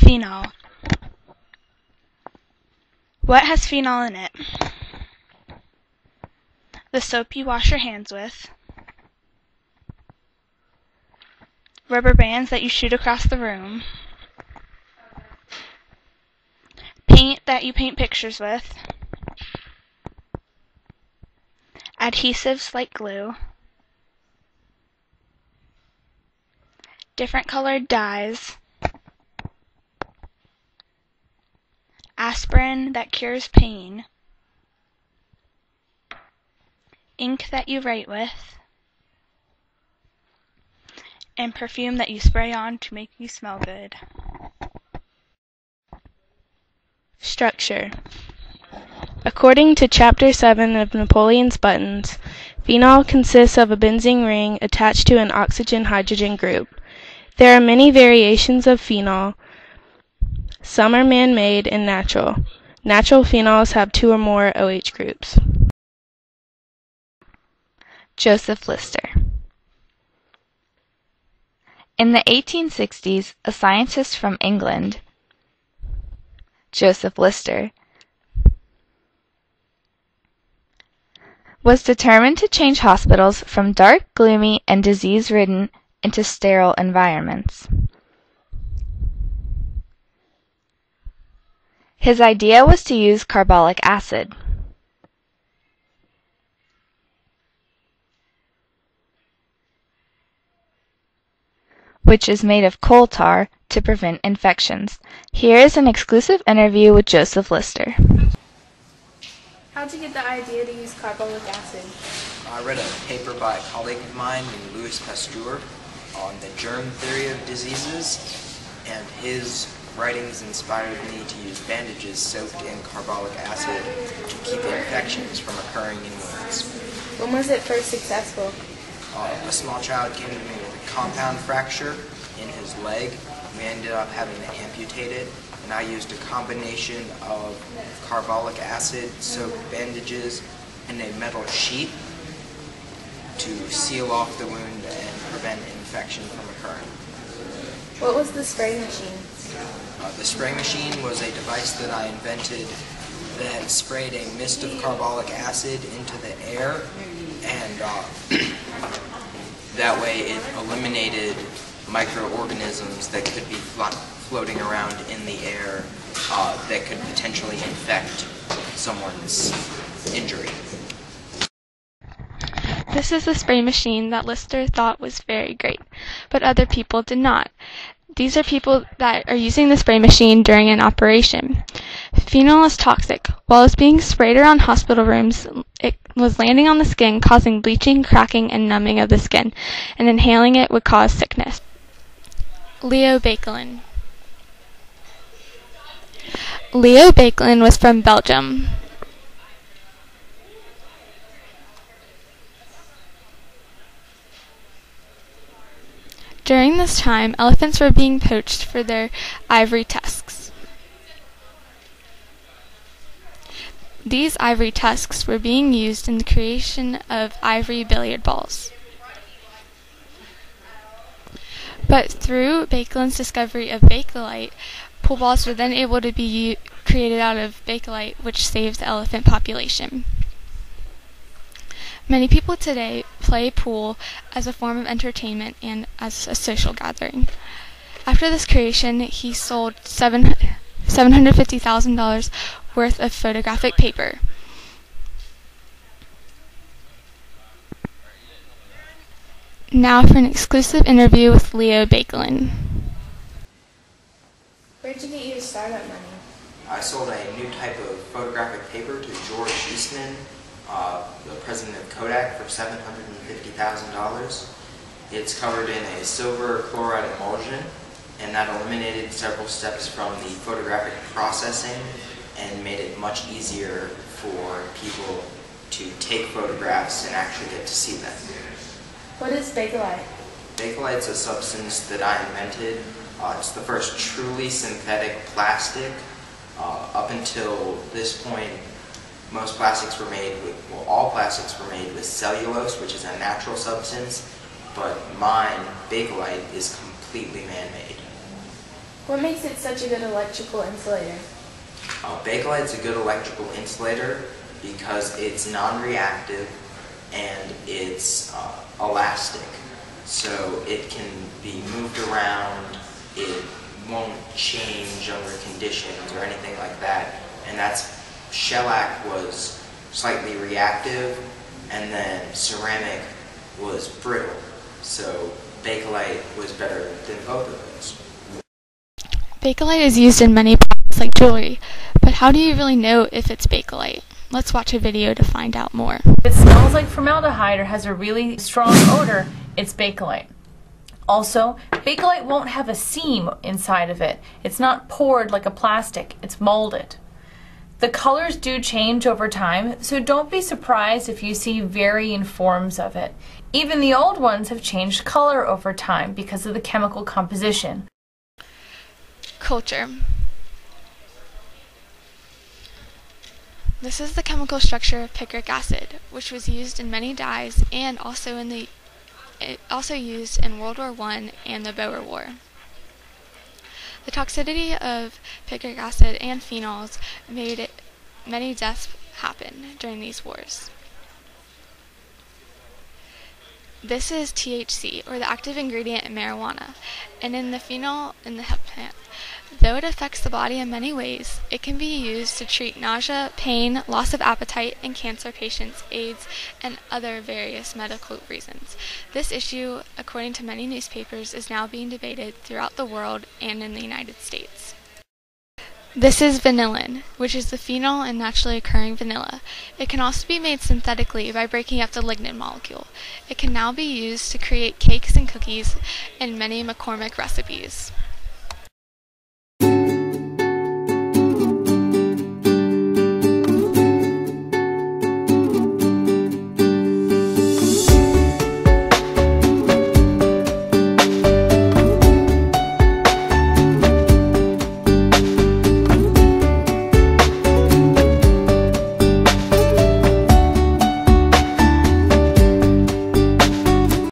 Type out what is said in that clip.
Phenol. What has phenol in it? The soap you wash your hands with, rubber bands that you shoot across the room, paint that you paint pictures with, adhesives like glue, different colored dyes, aspirin that cures pain, ink that you write with, and perfume that you spray on to make you smell good. Structure. According to Chapter 7 of Napoleon's Buttons, phenol consists of a benzene ring attached to an oxygen-hydrogen group. There are many variations of phenol. Some are man-made and natural. Natural phenols have 2 or more OH groups. Joseph Lister. In the 1860s, a scientist from England, Joseph Lister, was determined to change hospitals from dark, gloomy, and disease-ridden into sterile environments. His idea was to use carbolic acid, which is made of coal tar, to prevent infections. Here is an exclusive interview with Joseph Lister. How did you get the idea to use carbolic acid? I read a paper by a colleague of mine named Louis Pasteur on the germ theory of diseases, and his writings inspired me to use bandages soaked in carbolic acid to keep infections from occurring in wounds. When was it first successful? A small child came to me with a compound fracture in his leg. We ended up having to amputate it, and I used a combination of carbolic acid, soaked bandages, and a metal sheet to seal off the wound and prevent infection from occurring. What was the spray machine? The spray machine was a device that I invented that sprayed a mist of carbolic acid into the air, and that way it eliminated microorganisms that could be floating around in the air that could potentially infect someone's injury. This is the spray machine that Lister thought was very great, but other people did not. These are people that are using the spray machine during an operation. Phenol is toxic. While it was being sprayed around hospital rooms, it was landing on the skin, causing bleaching, cracking, and numbing of the skin, and inhaling it would cause sickness. Leo Baekeland. Leo Baekeland was from Belgium. During this time, elephants were being poached for their ivory tusks. These ivory tusks were being used in the creation of ivory billiard balls. But through Baekeland's discovery of bakelite, pool balls were then able to be created out of bakelite, which saved the elephant population. Many people today play pool as a form of entertainment and as a social gathering. After this creation, he sold $750,000 worth of photographic paper. Now for an exclusive interview with Leo Baekeland. Where did you get your startup money? I sold a new type of photographic paper to George Eastman, the president of Kodak, for $750,000. It's covered in a silver chloride emulsion, and that eliminated several steps from the photographic processing and made it much easier for people to take photographs and actually get to see them. What is bakelite? Bakelite's a substance that I invented. It's the first truly synthetic plastic. Up until this point, most plastics were made with, well, all plastics were made with cellulose, which is a natural substance, but mine, Bakelite, is completely man-made. What makes it such a good electrical insulator? Bakelite's a good electrical insulator because it's non-reactive and it's elastic. So it can be moved around, it won't change under conditions or anything like that. And shellac was slightly reactive, and then ceramic was brittle. So Bakelite was better than both of those. Bakelite is used in many products like jewelry, but how do you really know if it's Bakelite? Let's watch a video to find out more. If it smells like formaldehyde or has a really strong odor, it's Bakelite. Also, Bakelite won't have a seam inside of it. It's not poured like a plastic, it's molded. The colors do change over time, so don't be surprised if you see varying forms of it. Even the old ones have changed color over time because of the chemical composition. Culture. This is the chemical structure of picric acid, which was used in many dyes and also used in World War I and the Boer War. The toxicity of picric acid and phenols made many deaths happen during these wars. This is THC, or the active ingredient in marijuana, and in the phenol in the hemp plant. Though it affects the body in many ways, it can be used to treat nausea, pain, loss of appetite in cancer patients, AIDS, and other various medical reasons. This issue, according to many newspapers, is now being debated throughout the world and in the United States. This is vanillin, which is the phenol in naturally occurring vanilla. It can also be made synthetically by breaking up the lignin molecule. It can now be used to create cakes and cookies in many McCormick recipes.